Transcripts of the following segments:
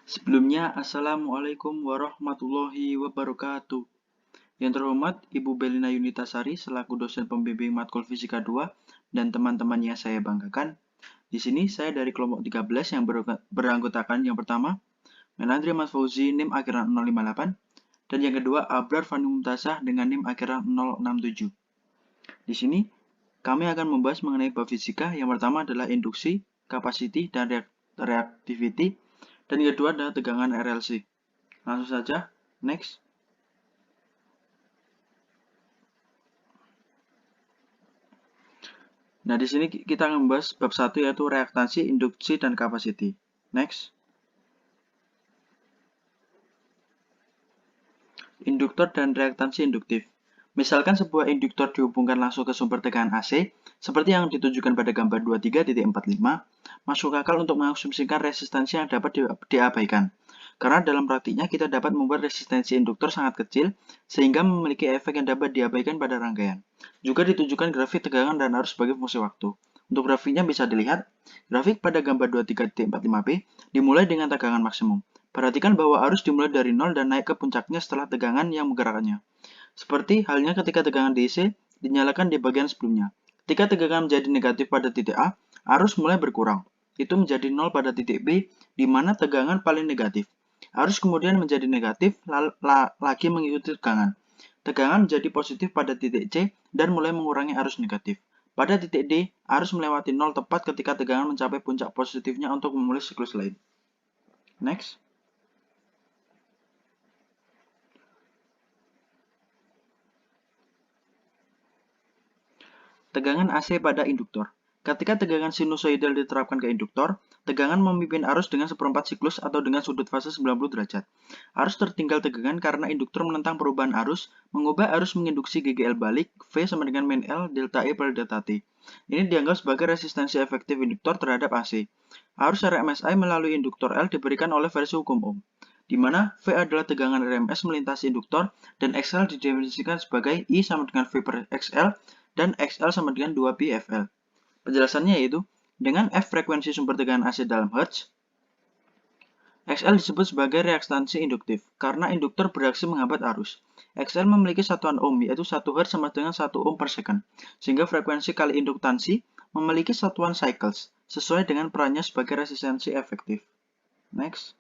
Sebelumnya, Assalamualaikum warahmatullahi wabarakatuh. Yang terhormat, Ibu Belina Yunitasari selaku dosen pembimbing matkul Fisika 2 dan teman-temannya saya banggakan. Di sini saya dari kelompok 13 yang beranggotakan yang pertama, Menandri Ahmad Fauzi NIM akhiran 058 dan yang kedua Abrar Fani Mumtazah dengan NIM akhiran 067. Di sini kami akan membahas mengenai bab fisika. Yang pertama adalah induksi, capacity, dan reactivity, dan yang kedua adalah tegangan RLC. Langsung saja, next. Nah, di sini kita akan membahas bab 1 yaitu reaktansi, induksi, dan capacity. Next. Induktor dan reaktansi induktif. Misalkan sebuah induktor dihubungkan langsung ke sumber tekanan AC, seperti yang ditunjukkan pada gambar 23.45, masuk akal untuk mengasumsikan resistansi yang dapat diabaikan. Karena dalam praktiknya kita dapat membuat resistensi induktor sangat kecil, sehingga memiliki efek yang dapat diabaikan pada rangkaian. Juga ditunjukkan grafik tegangan dan arus sebagai fungsi waktu. Untuk grafiknya bisa dilihat, grafik pada gambar 23.45b dimulai dengan tegangan maksimum. Perhatikan bahwa arus dimulai dari 0 dan naik ke puncaknya setelah tegangan yang menggerakkannya. Seperti halnya ketika tegangan DC dinyalakan di bagian sebelumnya. Ketika tegangan menjadi negatif pada titik A, arus mulai berkurang. Itu menjadi 0 pada titik B, di mana tegangan paling negatif. Arus kemudian menjadi negatif, lagi mengikuti tegangan. Tegangan menjadi positif pada titik C dan mulai mengurangi arus negatif. Pada titik D, arus melewati 0 tepat ketika tegangan mencapai puncak positifnya untuk memulai siklus lain. Next. Tegangan AC pada induktor. Ketika tegangan sinusoidal diterapkan ke induktor, tegangan memimpin arus dengan seperempat siklus atau dengan sudut fase 90 derajat. Arus tertinggal tegangan karena induktor menentang perubahan arus, mengubah arus menginduksi GGL balik, V sama dengan min L delta E per delta T. Ini dianggap sebagai resistensi efektif induktor terhadap AC. Arus RMSI melalui induktor L diberikan oleh versi hukum Ohm, di mana V adalah tegangan RMS melintasi induktor dan XL didefinisikan sebagai I sama dengan V per XL dan XL sama dengan 2pi FL. Penjelasannya yaitu, dengan F frekuensi sumber tegangan AC dalam Hertz, XL disebut sebagai reaktansi induktif, karena induktor bereaksi menghambat arus. XL memiliki satuan ohm, yaitu 1 Hz sama dengan 1 ohm per second, sehingga frekuensi kali induktansi memiliki satuan cycles, sesuai dengan perannya sebagai resistensi efektif. Next.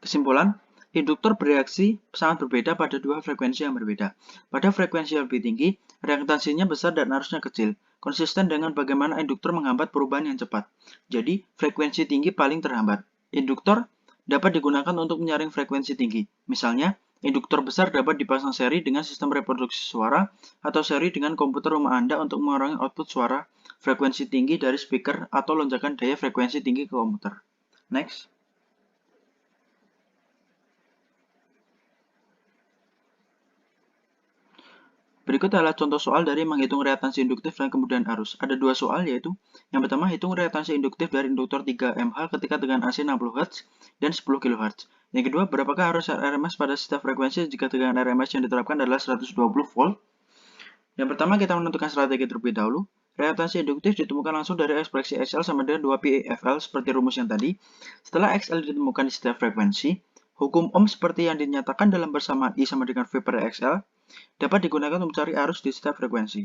Kesimpulan, induktor bereaksi sangat berbeda pada dua frekuensi yang berbeda. Pada frekuensi yang lebih tinggi, reaktansinya besar dan arusnya kecil, konsisten dengan bagaimana induktor menghambat perubahan yang cepat. Jadi, frekuensi tinggi paling terhambat. Induktor dapat digunakan untuk menyaring frekuensi tinggi. Misalnya, induktor besar dapat dipasang seri dengan sistem reproduksi suara atau seri dengan komputer rumah Anda untuk mengurangi output suara frekuensi tinggi dari speaker atau lonjakan daya frekuensi tinggi ke komputer. Next. Berikut adalah contoh soal dari menghitung reaktansi induktif dan kemudian arus. Ada dua soal yaitu, yang pertama hitung reaktansi induktif dari induktor 3 mH ketika tegangan AC 60 Hz dan 10 kHz. Yang kedua, berapakah arus RMS pada setiap frekuensi jika tegangan RMS yang diterapkan adalah 120 volt? Yang pertama kita menentukan strategi terlebih dahulu. Reaktansi induktif ditemukan langsung dari ekspresi XL sama dengan 2pi FL seperti rumus yang tadi. Setelah XL ditemukan di setiap frekuensi, hukum Ohm seperti yang dinyatakan dalam persamaan I sama dengan V per XL dapat digunakan untuk mencari arus di setiap frekuensi.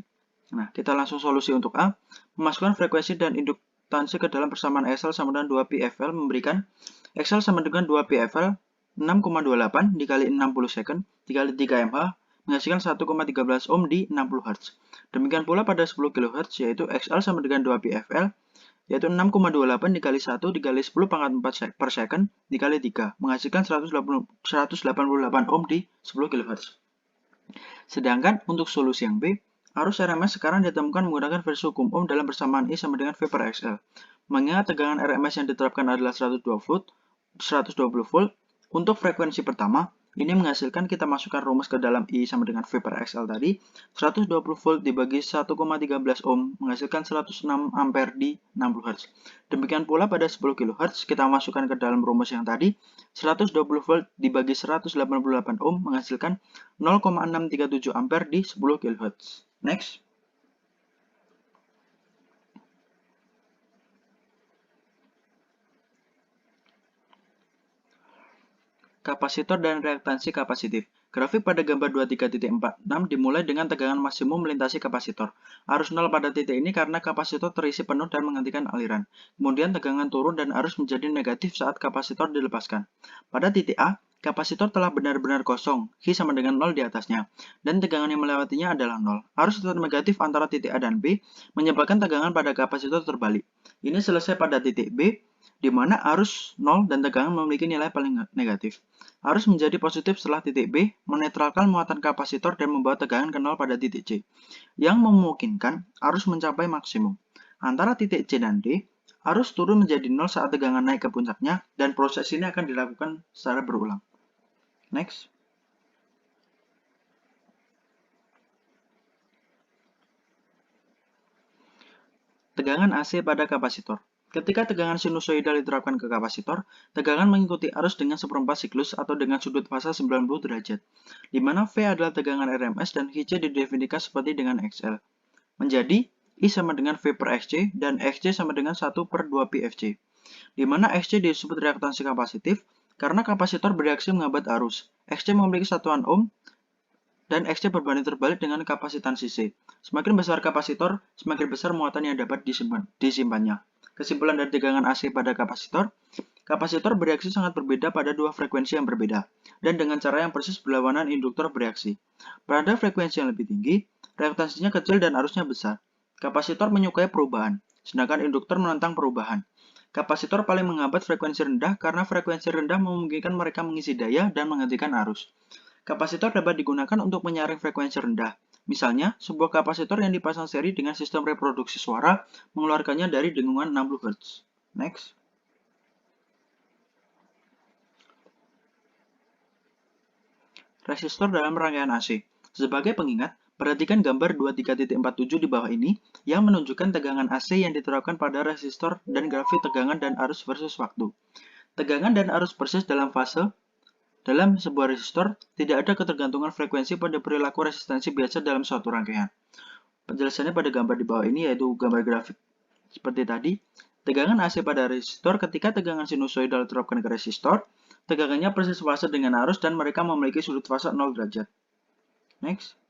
Nah, kita langsung solusi untuk A. Memasukkan frekuensi dan induktansi ke dalam persamaan XL sama dengan 2pi FL memberikan XL sama dengan 2pi FL 6,28 dikali 60 second dikali 3 mH menghasilkan 1,13 ohm di 60 Hz. Demikian pula pada 10 kHz yaitu XL sama dengan 2pi FL yaitu 6,28 dikali 1 dikali 10 pangkat 4 per second dikali 3 menghasilkan 188 ohm di 10 kHz. Sedangkan untuk solusi yang B, arus RMS sekarang ditemukan menggunakan versi hukum Ohm dalam persamaan I sama dengan V per XL. Mengingat tegangan RMS yang diterapkan adalah 120 volt, untuk frekuensi pertama, ini menghasilkan kita masukkan rumus ke dalam I sama dengan V per XL tadi, 120 volt dibagi 1,13 ohm menghasilkan 106 ampere di 60 Hz. Demikian pula pada 10 kHz, kita masukkan ke dalam rumus yang tadi, 120 volt dibagi 188 ohm menghasilkan 0,637 ampere di 10 kHz. Next. Kapasitor dan reaktansi kapasitif. Grafik pada gambar 23.46 dimulai dengan tegangan maksimum melintasi kapasitor. Arus nol pada titik ini karena kapasitor terisi penuh dan menghentikan aliran. Kemudian tegangan turun dan arus menjadi negatif saat kapasitor dilepaskan. Pada titik A, kapasitor telah benar-benar kosong, Q sama dengan 0 di atasnya, dan tegangan yang melewatinya adalah 0. Arus tetap negatif antara titik A dan B, menyebabkan tegangan pada kapasitor terbalik. Ini selesai pada titik B, di mana arus 0 dan tegangan memiliki nilai paling negatif. Arus menjadi positif setelah titik B, menetralkan muatan kapasitor dan membawa tegangan ke 0 pada titik C, yang memungkinkan arus mencapai maksimum. Antara titik C dan D, arus turun menjadi 0 saat tegangan naik ke puncaknya, dan proses ini akan dilakukan secara berulang. Next. Tegangan AC pada kapasitor. Ketika tegangan sinusoidal diterapkan ke kapasitor, tegangan mengikuti arus dengan seperempat siklus atau dengan sudut fasa 90 derajat, di mana V adalah tegangan RMS dan Qc didefinisikan seperti dengan XL. Menjadi I sama dengan V per Xc dan Xc sama dengan 1 per 2 pi Fc, di mana Xc disebut reaktansi kapasitif karena kapasitor bereaksi menghambat arus. Xc memiliki satuan ohm dan Xc berbanding terbalik dengan kapasitansi C. Semakin besar kapasitor, semakin besar muatan yang dapat disimpannya. Kesimpulan dari tegangan AC pada kapasitor bereaksi sangat berbeda pada dua frekuensi yang berbeda, dan dengan cara yang persis berlawanan induktor bereaksi. Pada frekuensi yang lebih tinggi, reaktansinya kecil dan arusnya besar. Kapasitor menyukai perubahan, sedangkan induktor menentang perubahan. Kapasitor paling menghambat frekuensi rendah karena frekuensi rendah memungkinkan mereka mengisi daya dan menghentikan arus. Kapasitor dapat digunakan untuk menyaring frekuensi rendah. Misalnya, sebuah kapasitor yang dipasang seri dengan sistem reproduksi suara mengeluarkannya dari dengungan 60 Hz. Next. Resistor dalam rangkaian AC. Sebagai pengingat, perhatikan gambar 23.47 di bawah ini yang menunjukkan tegangan AC yang diterapkan pada resistor dan grafik tegangan dan arus versus waktu. Tegangan dan arus persis dalam fase. Dalam sebuah resistor, tidak ada ketergantungan frekuensi pada perilaku resistansi biasa dalam suatu rangkaian. Penjelasannya pada gambar di bawah ini, yaitu gambar grafik seperti tadi. Tegangan AC pada resistor ketika tegangan sinusoidal diterapkan ke resistor, tegangannya persis fase dengan arus dan mereka memiliki sudut fase 0 derajat. Next.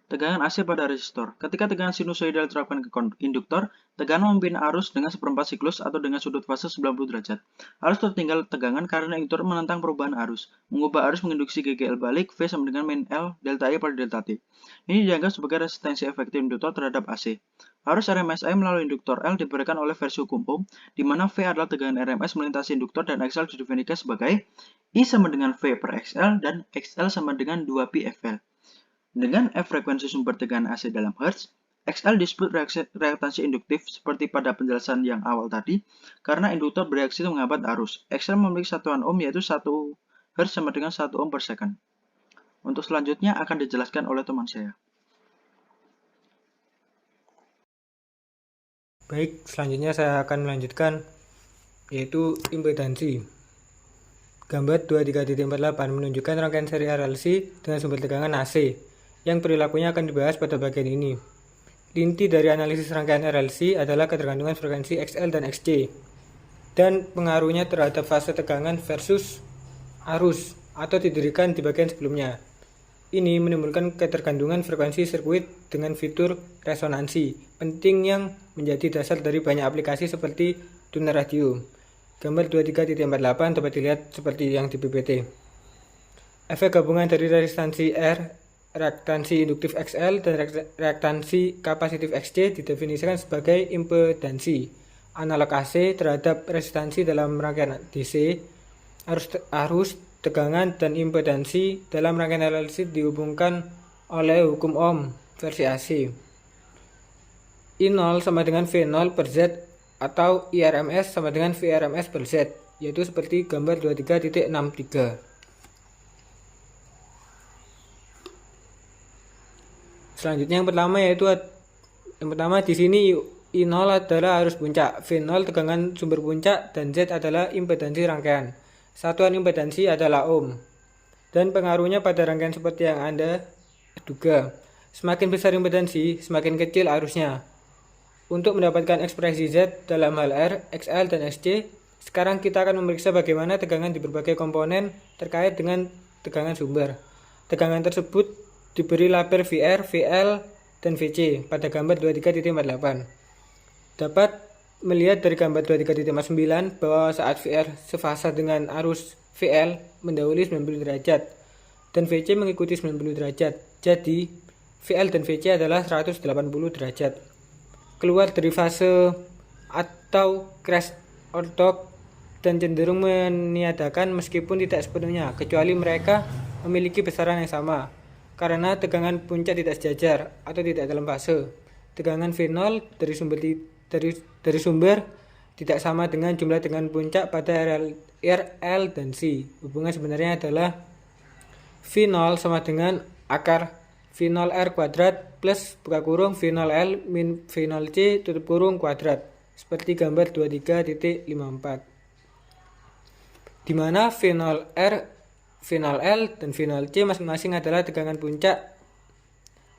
Tegangan AC pada resistor. Ketika tegangan sinusoidal diterapkan ke induktor, tegangan membina arus dengan seperempat siklus atau dengan sudut fase 90 derajat. Arus tertinggal tegangan karena induktor menentang perubahan arus. Mengubah arus menginduksi GGL balik, V sama dengan min L delta I pada delta T. Ini dianggap sebagai resistensi efektif induktor terhadap AC. Arus RMS I melalui induktor L diberikan oleh versi hukum Ohm, di mana V adalah tegangan RMS melintasi induktor dan XL didefinisikan sebagai I sama dengan V per XL dan XL sama dengan 2 pi FL. Dengan F frekuensi sumber tegangan AC dalam Hertz, XL disebut reaktansi induktif seperti pada penjelasan yang awal tadi, karena induktor bereaksi menghambat arus. XL memiliki satuan ohm yaitu 1 Hz sama dengan 1 ohm per second. Untuk selanjutnya akan dijelaskan oleh teman saya. Baik, selanjutnya saya akan melanjutkan yaitu impedansi. Gambar 23.48 menunjukkan rangkaian seri RLC dengan sumber tegangan AC. Yang perilakunya akan dibahas pada bagian ini. Inti dari analisis rangkaian RLC adalah ketergantungan frekuensi XL dan XC dan pengaruhnya terhadap fase tegangan versus arus atau didirikan di bagian sebelumnya. Ini menimbulkan ketergantungan frekuensi sirkuit dengan fitur resonansi, penting yang menjadi dasar dari banyak aplikasi seperti tuner radio. Gambar 23.48 dapat dilihat seperti yang di PPT. Efek gabungan dari resistansi R, reaktansi induktif XL dan reaktansi kapasitif XC didefinisikan sebagai impedansi. Analog AC terhadap resistansi dalam rangkaian DC, arus, tegangan, dan impedansi dalam rangkaian RLC dihubungkan oleh hukum Ohm versi AC. I0 sama dengan V0 per Z atau IRMS sama dengan VRMS per Z, yaitu seperti gambar 23.63. Selanjutnya yang pertama di sini I0 adalah arus puncak, V0 tegangan sumber puncak, dan Z adalah impedansi rangkaian. Satuan impedansi adalah ohm. Dan pengaruhnya pada rangkaian seperti yang Anda duga. Semakin besar impedansi, semakin kecil arusnya. Untuk mendapatkan ekspresi Z dalam hal R, XL, dan XC, sekarang kita akan memeriksa bagaimana tegangan di berbagai komponen terkait dengan tegangan sumber. Tegangan tersebut diberi label VR, VL, dan VC pada gambar 23.48. Dapat melihat dari gambar 23.49 bahwa saat VR sefasa dengan arus VL mendahului 90 derajat dan VC mengikuti 90 derajat. Jadi, VL dan VC adalah 180 derajat. Keluar dari fase atau crash orthogonal dan cenderung meniadakan meskipun tidak sepenuhnya, kecuali mereka memiliki besaran yang sama, karena tegangan puncak tidak sejajar atau tidak dalam fase. Tegangan V0 dari sumber tidak sama dengan jumlah tegangan puncak pada RL dan C. Hubungan sebenarnya adalah V0 sama dengan akar V0R kuadrat plus buka kurung V0L min V0C tutup kurung kuadrat, seperti gambar 23.54, di mana V0R, V0L, dan V0C masing-masing adalah tegangan puncak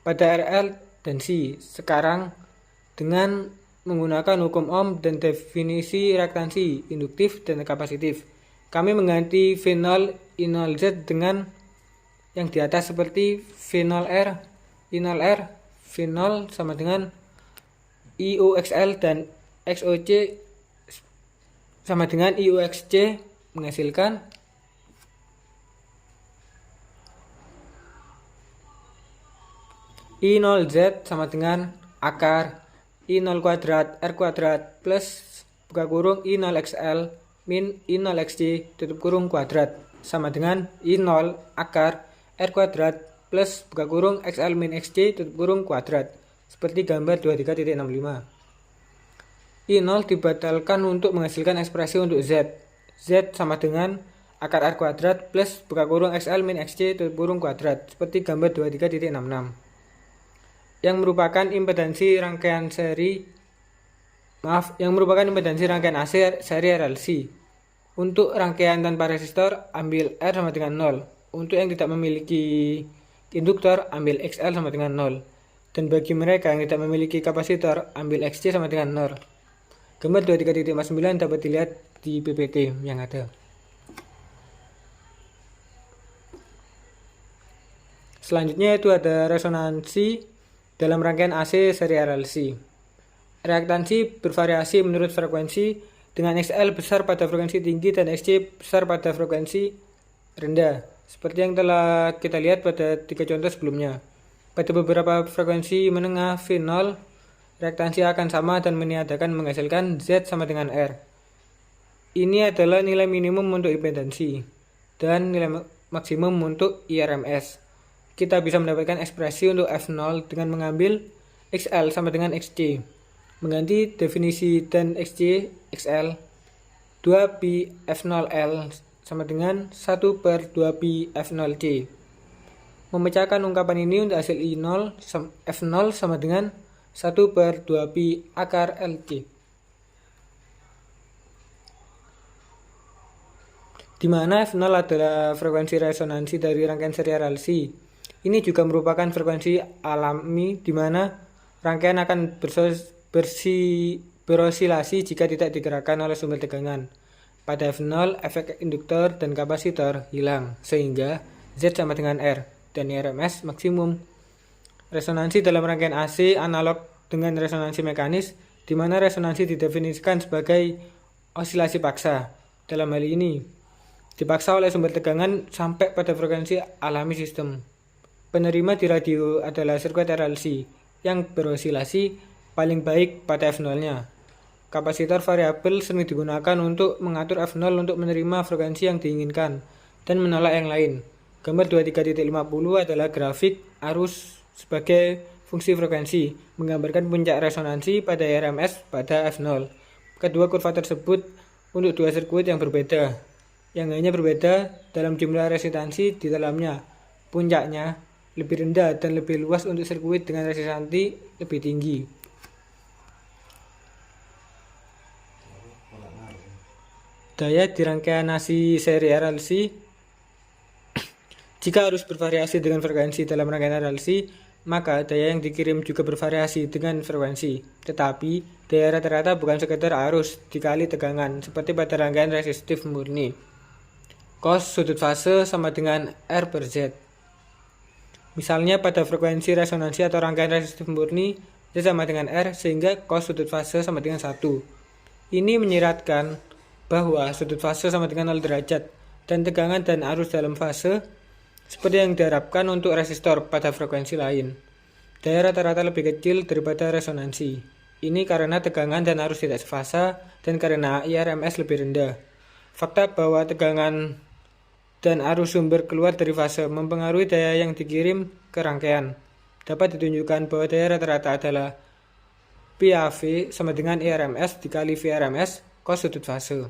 pada RL dan C. Sekarang dengan menggunakan hukum Ohm dan definisi reaktansi induktif dan kapasitif, kami mengganti V0 I0Z dengan yang di atas seperti V0R, I0R, V0 sama dengan IUXL dan XOC sama dengan IUXC, menghasilkan I0Z sama dengan akar I0 kuadrat R kuadrat plus buka kurung I0XL min I0XC tutup kurung kuadrat sama dengan I0 akar R kuadrat plus buka kurung XL min XC tutup kurung kuadrat, seperti gambar 23.65. I0 dibatalkan untuk menghasilkan ekspresi untuk Z. Z sama dengan akar R kuadrat plus buka kurung XL min XC tutup kurung kuadrat, seperti gambar 23.66. Yang merupakan impedansi rangkaian AC seri RLC. Untuk rangkaian tanpa resistor, ambil R sama dengan 0. Untuk yang tidak memiliki induktor, ambil XL sama dengan 0. Dan bagi mereka yang tidak memiliki kapasitor, ambil XC sama dengan 0. Gambar 23.59 dapat dilihat di PPT yang ada. Selanjutnya itu ada resonansi dalam rangkaian AC seri RLC. Reaktansi bervariasi menurut frekuensi, dengan XL besar pada frekuensi tinggi dan XC besar pada frekuensi rendah, seperti yang telah kita lihat pada 3 contoh sebelumnya. Pada beberapa frekuensi menengah V0, reaktansi akan sama dan meniadakan menghasilkan Z sama dengan R. Ini adalah nilai minimum untuk impedansi dan nilai maksimum untuk IRMS. Kita bisa mendapatkan ekspresi untuk F0 dengan mengambil XL sama dengan XC, mengganti definisi dan XC XL 2pi F0L sama dengan 1/2pi F0C. Memecahkan ungkapan ini untuk hasil I0 F0 sama dengan 1/2pi akar LC, di mana F0 adalah frekuensi resonansi dari rangkaian seri RLC. Ini juga merupakan frekuensi alami di mana rangkaian akan berosilasi jika tidak digerakkan oleh sumber tegangan. Pada F0, efek induktor dan kapasitor hilang, sehingga Z sama dengan R, dan IRMS maksimum. Resonansi dalam rangkaian AC analog dengan resonansi mekanis, di mana resonansi didefinisikan sebagai osilasi paksa. Dalam hal ini, dipaksa oleh sumber tegangan sampai pada frekuensi alami sistem. Penerima di radio adalah sirkuit RLC yang berosilasi paling baik pada F0-nya. Kapasitor variabel sering digunakan untuk mengatur F0 untuk menerima frekuensi yang diinginkan dan menolak yang lain. Gambar 23.50 adalah grafik arus sebagai fungsi frekuensi, menggambarkan puncak resonansi pada RMS pada F0. Kedua kurva tersebut untuk dua sirkuit yang berbeda, yang hanya berbeda dalam jumlah resistansi di dalamnya. Puncaknya lebih rendah dan lebih luas untuk sirkuit dengan resistansi lebih tinggi. Daya di rangkaian AC seri RLC. Jika arus bervariasi dengan frekuensi dalam rangkaian RLC, maka daya yang dikirim juga bervariasi dengan frekuensi. Tetapi, daya rata-rata bukan sekedar arus dikali tegangan, seperti pada rangkaian resistif murni. Cos sudut fase sama dengan R per Z. Misalnya pada frekuensi resonansi atau rangkaian resistif murni, Z sama dengan R, sehingga cos sudut fase sama dengan 1. Ini menyiratkan bahwa sudut fase sama dengan 0 derajat, dan tegangan dan arus dalam fase seperti yang diharapkan untuk resistor pada frekuensi lain. Daya rata-rata lebih kecil daripada resonansi. Ini karena tegangan dan arus tidak sefasa dan karena IRMS lebih rendah. Fakta bahwa tegangan dan arus sumber keluar dari fase mempengaruhi daya yang dikirim ke rangkaian. Dapat ditunjukkan bahwa daya rata-rata adalah PAV sama dengan IRMS dikali VRMS cos sudut fase.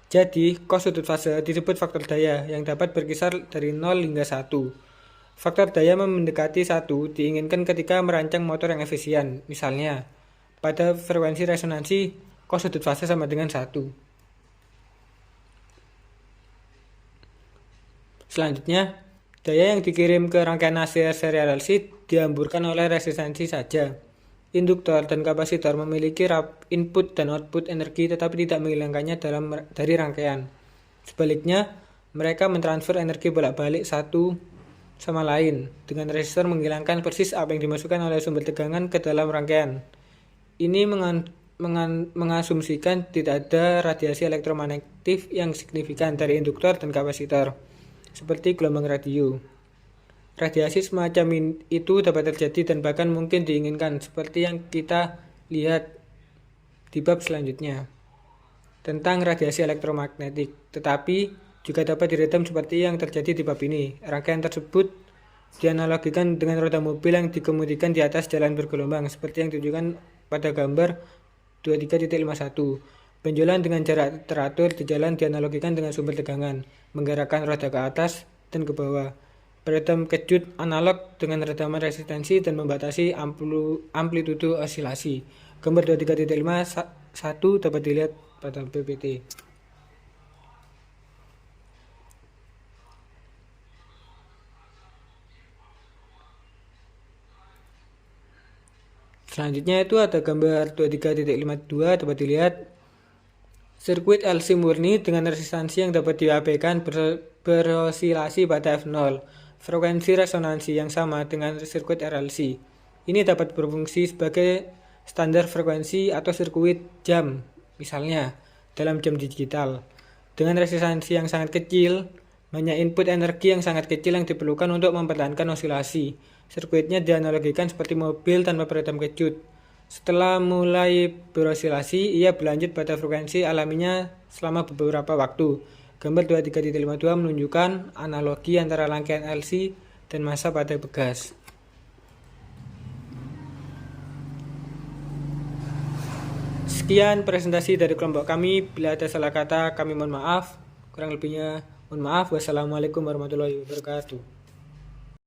Jadi, cos sudut fase disebut faktor daya yang dapat berkisar dari 0 hingga 1. Faktor daya mendekati 1 diinginkan ketika merancang motor yang efisien. Misalnya, pada frekuensi resonansi, cos sudut fase sama dengan 1. Selanjutnya, daya yang dikirim ke rangkaian AC seri RLC dihamburkan oleh resistansi saja. Induktor dan kapasitor memiliki input dan output energi tetapi tidak menghilangkannya dari rangkaian. Sebaliknya, mereka mentransfer energi bolak-balik satu sama lain, dengan resistor menghilangkan persis apa yang dimasukkan oleh sumber tegangan ke dalam rangkaian. Ini mengasumsikan tidak ada radiasi elektromagnetik yang signifikan dari induktor dan kapasitor, seperti gelombang radio. Radiasi semacam itu dapat terjadi dan bahkan mungkin diinginkan, seperti yang kita lihat di bab selanjutnya tentang radiasi elektromagnetik, tetapi juga dapat diredam seperti yang terjadi di bab ini. Rangkaian tersebut dianalogikan dengan roda mobil yang dikemudikan di atas jalan bergelombang, seperti yang ditunjukkan pada gambar 23.51. Benjolan dengan jarak teratur di jalan dianalogikan dengan sumber tegangan, menggerakkan roda ke atas dan ke bawah. Peredam kejut analog dengan redaman resistansi dan membatasi amplitudo osilasi. Gambar 23.51 dapat dilihat pada PPT. Selanjutnya itu ada gambar 23.52 dapat dilihat sirkuit LC murni dengan resistansi yang dapat diabaikan berosilasi pada F0. Frekuensi resonansi yang sama dengan sirkuit RLC. Ini dapat berfungsi sebagai standar frekuensi atau sirkuit jam, misalnya dalam jam digital. Dengan resistansi yang sangat kecil, banyak input energi yang sangat kecil yang diperlukan untuk mempertahankan osilasi. Sirkuitnya dianalogikan seperti mobil tanpa peredam kejut. Setelah mulai berosilasi, ia berlanjut pada frekuensi alaminya selama beberapa waktu. Gambar 23.52 menunjukkan analogi antara rangkaian LC dan massa pada begas. Sekian presentasi dari kelompok kami. Bila ada salah kata, kami mohon maaf. Kurang lebihnya mohon maaf. Wassalamualaikum warahmatullahi wabarakatuh.